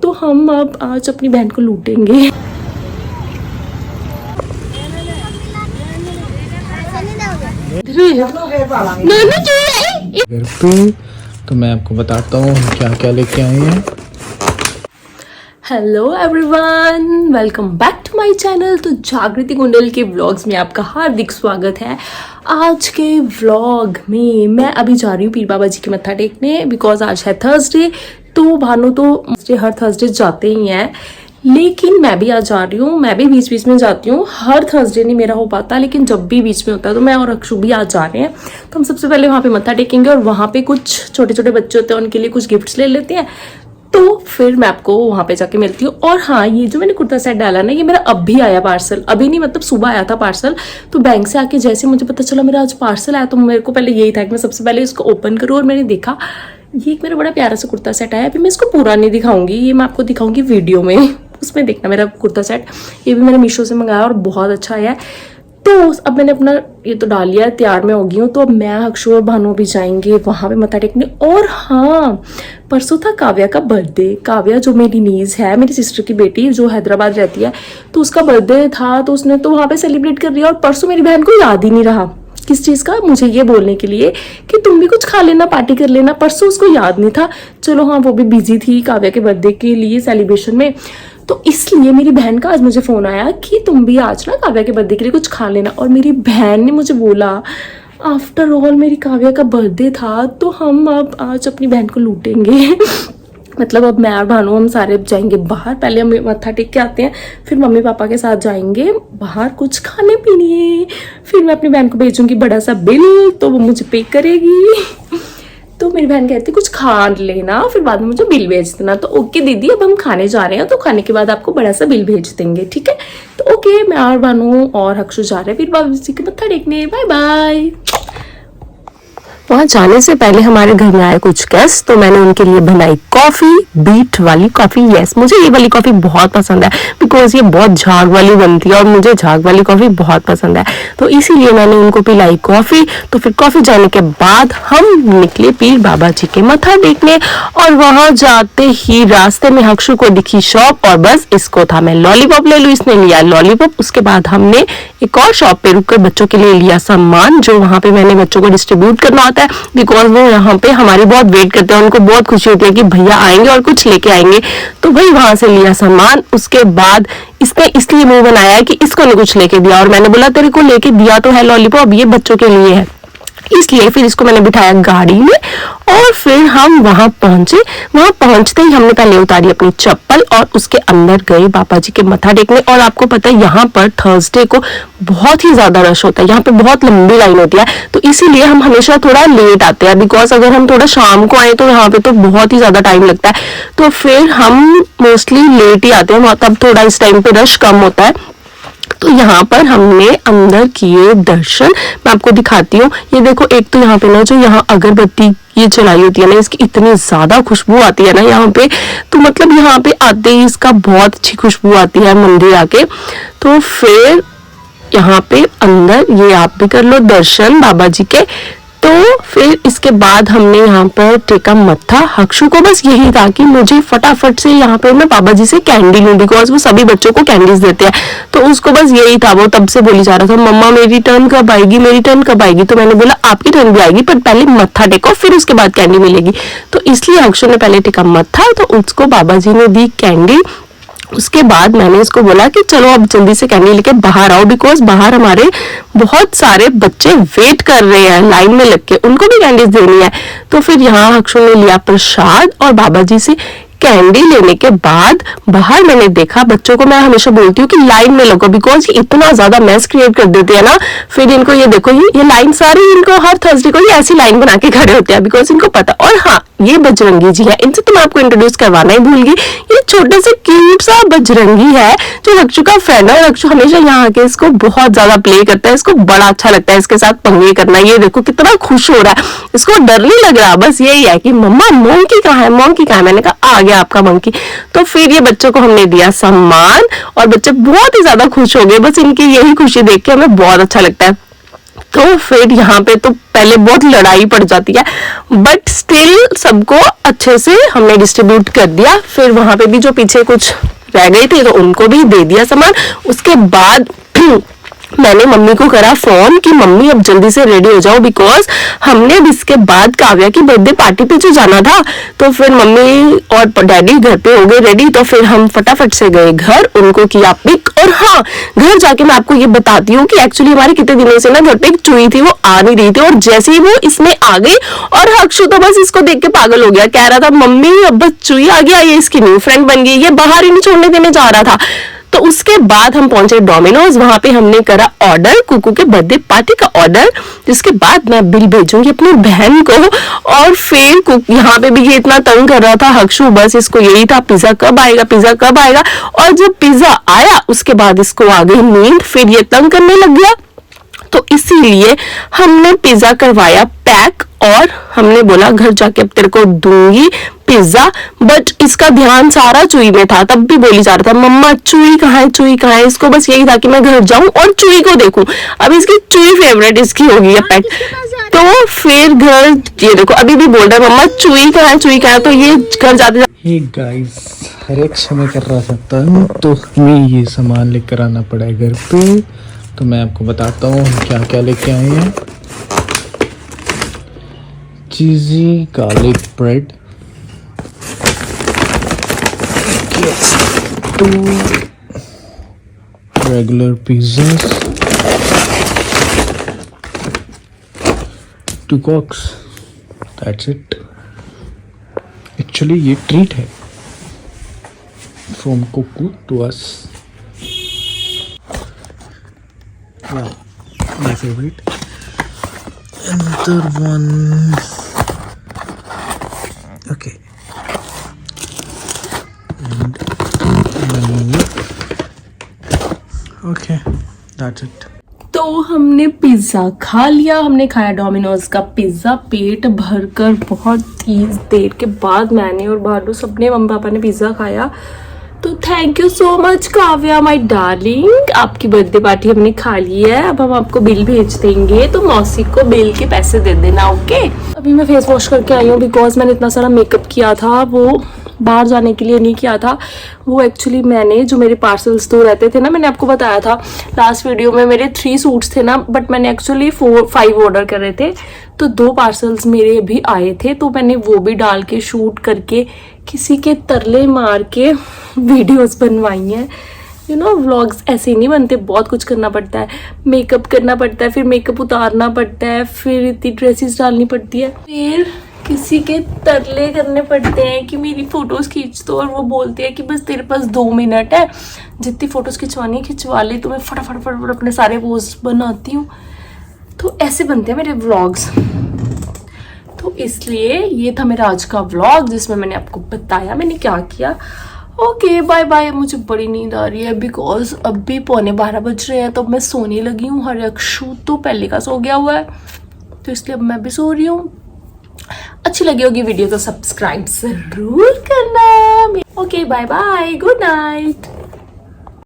तो हम अब आज अपनी बहन को लूटेंगे। घर पे तो मैं आपको बताता हूँ क्या क्या लेके आए हैं। Hello everyone, welcome back to my channel. तो जागृति कुंडल के व्लॉग्स में आपका हार्दिक स्वागत है। आज के व्लॉग में मैं अभी जा रही हूँ पीर बाबा जी के मत्था टेकने, बिकॉज आज है थर्सडे। तो भानु तो हर थर्सडे जाते ही हैं, लेकिन मैं भी आज जा रही हूँ। मैं भी बीच बीच में जाती हूँ, हर थर्सडे नहीं मेरा हो पाता, लेकिन जब भी बीच में होता है तो मैं और अक्षु भी आज जा रहे हैं। तो हम सबसे पहले वहाँ पे मत्था टेकेंगे और वहाँ पे कुछ छोटे छोटे बच्चे होते हैं, उनके लिए कुछ गिफ्ट्स ले लेते हैं। तो फिर मैं आपको वहाँ पे जाके मिलती हूँ। और हाँ, ये जो मैंने कुर्ता सेट डाला ना, ये मेरा अब भी आया पार्सल, अभी नहीं मतलब सुबह आया था पार्सल। तो बैंक से आके जैसे मुझे पता चला मेरा आज पार्सल आया, तो मेरे को पहले यही था कि मैं सबसे पहले इसको ओपन करूँ। और मैंने देखा ये एक मेरा बड़ा प्यारा सा कुर्ता सेट आया। अभी मैं इसको पूरा नहीं दिखाऊंगी, ये मैं आपको दिखाऊंगी वीडियो में, उसमें देखना मेरा कुर्ता सेट। ये भी मैंने मीशो से मंगाया और बहुत अच्छा आया है। तो अब मैंने अपना ये तो डाल लिया है, तैयार में हो गई हूँ। तो अब मैं, अक्षु और भानु भी जाएंगे वहाँ पे मत्था टेकने। और हाँ, परसों था काव्या का बर्थडे। काव्या जो मेरी नीज है, मेरी सिस्टर की बेटी जो हैदराबाद रहती है, तो उसका बर्थडे था, तो उसने तो वहाँ पे सेलिब्रेट कर लिया। और परसों मेरी बहन को याद ही नहीं रहा किस चीज़ का, मुझे ये बोलने के लिए कि तुम भी कुछ खा लेना, पार्टी कर लेना। परसों उसको याद नहीं था। चलो हाँ, वो भी बिजी थी काव्या के बर्थडे के लिए सेलिब्रेशन में। तो इसलिए मेरी बहन का आज मुझे फ़ोन आया कि तुम भी आज ना काव्या के बर्थडे के लिए कुछ खा लेना। और मेरी बहन ने मुझे बोला, आफ्टर ऑल मेरी काव्या का बर्थडे था, तो हम अब आज अपनी बहन को लूटेंगे। मतलब अब मैं और भानु हम सारे जाएंगे बाहर। पहले हम मत्था टेक के आते हैं, फिर मम्मी पापा के साथ जाएंगे बाहर कुछ खाने पीने। फिर मैं अपनी बहन को भेजूंगी बड़ा सा बिल, तो वो मुझे पे करेगी। तो मेरी बहन कहती कुछ खा लेना, फिर बाद में मुझे बिल भेज देना। तो ओके दीदी, अब हम खाने जा रहे हैं, तो खाने के बाद आपको बड़ा सा बिल भेज देंगे, ठीक है। तो ओके, मैं और भानु और अक्षु जा रहे हैं फिर बाबा जी के मत्था टेकने। Bye bye. वहाँ जाने से पहले हमारे घर में आए कुछ गेस्ट, तो मैंने उनके लिए बनाई कॉफी, बीट वाली कॉफी। यस, मुझे ये वाली कॉफी बहुत पसंद है, बिकॉज ये बहुत झाग वाली बनती है और मुझे झाग वाली कॉफी बहुत पसंद है। तो इसीलिए मैंने उनको पिलाई कॉफी। तो फिर कॉफी जाने के बाद हम निकले पीर बाबा जी के मत्था टेकने। और वहां जाते ही रास्ते में अक्षु को दिखी शॉप, और बस इसको था मैं लॉलीपॉप ले लूं। इसने लिया लॉलीपॉप। उसके बाद हमने एक और शॉप पे रुककर बच्चों के लिए लिया सामान, जो वहां पे मैंने बच्चों को डिस्ट्रीब्यूट करना होता है, बिकॉज वो यहाँ पे हमारी बहुत वेट करते हैं। उनको बहुत खुशी होती है कि भैया आएंगे और कुछ लेके आएंगे। तो भाई वहां से लिया सामान। उसके बाद इसने इसलिए मुंह बनाया है कि इसको नहीं कुछ लेके दिया, और मैंने बोला तेरे को लेके दिया तो है लॉलीपॉप, ये बच्चों के लिए है। इसलिए फिर इसको मैंने बिठाया गाड़ी में और फिर हम वहां पहुंचे। वहां पहुंचते ही हमने पहले उतारी अपनी चप्पल और उसके अंदर गए बाबा जी के मत्था टेकने। और आपको पता है यहाँ पर थर्सडे को बहुत ही ज्यादा रश होता है, यहाँ पे बहुत लंबी लाइन होती है। तो इसीलिए हम हमेशा थोड़ा लेट आते हैं, बिकॉज अगर हम थोड़ा शाम को आए तो यहाँ पे तो बहुत ही ज्यादा टाइम लगता है। तो फिर हम मोस्टली लेट ही आते हैं, तब थोड़ा इस टाइम पे रश कम होता है। तो यहाँ पर हमने अंदर किए दर्शन। मैं आपको दिखाती हूँ। ये देखो, एक तो यहाँ पे ना जो यहाँ अगरबत्ती ये चलाई होती है ना, इसकी इतनी ज्यादा खुशबू आती है ना यहाँ पे। तो मतलब यहाँ पे आते ही इसका बहुत अच्छी खुशबू आती है मंदिर आके। तो फिर यहाँ पे अंदर ये आप भी कर लो दर्शन बाबा जी के। तो फिर इसके बाद हमने यहाँ पर टेका मत्था। अक्षु को बस यही था कि मुझे फटाफट से यहाँ पे मैं बाबा जी से कैंडी लूं, बिकॉज वो सभी बच्चों को कैंडीज देते हैं। तो उसको बस यही था, वो तब से बोली जा रहा था मम्मा मेरी टर्न कब आएगी, मेरी टर्न कब आएगी। तो मैंने बोला आपकी टर्न भी आएगी, पर पहले मत्था टेको, फिर उसके बाद कैंडी मिलेगी। तो इसलिए अक्षु ने पहले टेका मत्था, तो उसको बाबा जी ने दी कैंडी। उसके बाद मैंने इसको बोला कि चलो अब जल्दी से कैंडी लेके बाहर आओ, बिकॉज बाहर हमारे बहुत सारे बच्चे वेट कर रहे हैं लाइन में लग के, उनको भी कैंडीज देनी है। तो फिर यहाँ अक्षु ने लिया प्रसाद और बाबा जी से कैंडी लेने के बाद बाहर मैंने देखा बच्चों को। मैं हमेशा बोलती हूँ कि लाइन में लगो, बिकॉज ये इतना ज्यादा मैस क्रिएट कर देते हैं ना। फिर इनको ये देखो, ये लाइन सारी इनको हर थर्सडे को ये ऐसी लाइन बना के खड़े होते हैं, बिकॉज इनको पता। और हाँ, ये बजरंगी जी है, इनसे तो मैं आपको इंट्रोड्यूस करवाना ही भूल गई। ये छोटे से क्यूट सा बजरंगी है जो अक्षु का फ्रेंड है। अक्षु हमेशा यहाँ आके इसको बहुत ज्यादा प्ले करता है, इसको बड़ा अच्छा लगता है इसके साथ पंगे करना। ये देखो कितना खुश हो रहा है, इसको डर नहीं लग रहा, बस यही है कि मम्मा मोंकी कहाँ है, मोंकी कहाँ है। मैंने कहा आ गया आपका मंकी। तो फिर ये बच्चों को हमने दिया सम्मान और बच्चे बहुत ही ज्यादा खुश हो गए। बस इनकी यही खुशी देख के हमें बहुत अच्छा लगता है। तो फिर यहाँ पे तो पहले बहुत लड़ाई पड़ जाती है, बट स्टिल सबको अच्छे से हमने डिस्ट्रीब्यूट कर दिया। फिर वहां पे भी जो पीछे कुछ रह गए थे तो उनको भी दे दिया सामान। उसके बाद मैंने मम्मी को करा फोन कि मम्मी अब जल्दी से रेडी हो जाओ, बिकॉज हमने अब इसके बाद काव्या की बर्थडे पार्टी पे जो जाना था। तो फिर मम्मी और डैडी घर पे हो गए रेडी, तो फिर हम फटाफट से गए घर, उनको किया पिक। और हाँ, घर जाके मैं आपको ये बताती हूँ कि एक्चुअली हमारे कितने दिनों से ना घर पे एक चुई थी, वो आ नहीं रही थी, और जैसे ही वो इसमें आ गई और हक्षु तो बस इसको देख के पागल हो गया, कह रहा था मम्मी अब बस चुई आ गया, ये इसकी न्यू फ्रेंड बन गई, ये बाहर ही नहीं छोड़ने देने जा रहा था। तो उसके बाद हम पहुंचे डोमिनोज, वहां पे हमने करा ऑर्डर, कुकू के बर्थडे पार्टी का ऑर्डर, जिसके बाद मैं बिल भेजूंगी अपनी बहन को। और फिर यहाँ पे भी ये इतना तंग कर रहा था हक्षु, बस इसको यही था पिज्जा कब आएगा, पिज्जा कब आएगा। और जब पिज्जा आया उसके बाद इसको आ गई नींद, फिर ये तंग करने लग गया। तो इसीलिए हमने पिज्जा करवाया पैक, और हमने बोला घर जाके अब तेरे को दूंगी पिज्जा। बट इसका ध्यान सारा चुई में था, तब भी बोली जा रहा था मम्मा चुई कहाँ है, चुई कहाँ है। इसको बस यही था कि मैं घर जाऊं और चुई को देखूं। अब इसकी चुई फेवरेट इसकी होगी है पेट। तो फिर घर, ये देखो अभी भी बोल रहा है मम्मा चुई कहाँ है, चुई कहाँ है। तो ये घर जाते हे गाइस, हर एक समय कर रहा सकता हूँ तो हमें ये सामान लेकर आना पड़ा है घर पे। तो मैं आपको बताता हूँ क्या क्या लेके आए हैं। Cheesy garlic bread, 2 regular pizzas, 2 cokes, that's it। Actually ये ट्रीट है from Kuku to us. My favorite। Another one, okay, and okay, that's it। तो हमने पिज्ज़ा खा लिया, हमने खाया डोमिनोज का पिज़्ज़ा पेट भरकर। बहुत तेज देर के बाद मैंने और भालू सबने, मम्मी पापा ने पिज़्ज़ा खाया। तो thank you so much Kavya my darling, आपकी बर्थडे पार्टी हमने खा ली है। अब हम आपको बिल भेज देंगे, तो मौसी को बिल के पैसे दे देना, ओके। अभी मैं फेस वॉश करके आई हूँ, बिकॉज मैंने इतना सारा मेकअप किया था, वो बाहर जाने के लिए नहीं किया था। वो एक्चुअली मैंने जो मेरे पार्सल्स तो रहते थे ना, मैंने आपको बताया था लास्ट वीडियो में, मेरे 3 सूट्स थे ना, बट मैंने एक्चुअली 5 ऑर्डर कर रहे थे। तो 2 पार्सल्स मेरे अभी आए थे, तो मैंने वो भी डाल के शूट करके किसी के तरले मार के वीडियोस बनवाई हैं। यू नो, व्लॉग्स ऐसे ही नहीं बनते, बहुत कुछ करना पड़ता है, मेकअप करना पड़ता है, फिर मेकअप उतारना पड़ता है, फिर इतनी ड्रेसेस डालनी पड़ती है, फिर किसी के तरले करने पड़ते हैं कि मेरी फोटोज खींच दो। और वो बोलते हैं कि बस तेरे पास 2 मिनट है, जितनी फोटोज खिंचवानी है खिंचवा ले, तो मैं फटाफट अपने सारे पोस्ट बनाती हूँ। तो ऐसे बनते हैं मेरे व्लॉग्स। तो इसलिए ये था मेरा आज का व्लॉग, जिसमें मैंने आपको बताया मैंने क्या किया। Okay bye bye. मुझे बड़ी नींद आ रही है, बिकॉज अभी 11:15 बज रहे हैं, तो मैं सोने लगी हूँ। हर अक्षु तो पहले का सो गया हुआ है, तो इसलिए अब मैं भी सो रही हूँ। अच्छी लगी होगी वीडियो तो सब्सक्राइब जरूर करना। Okay bye bye, good night.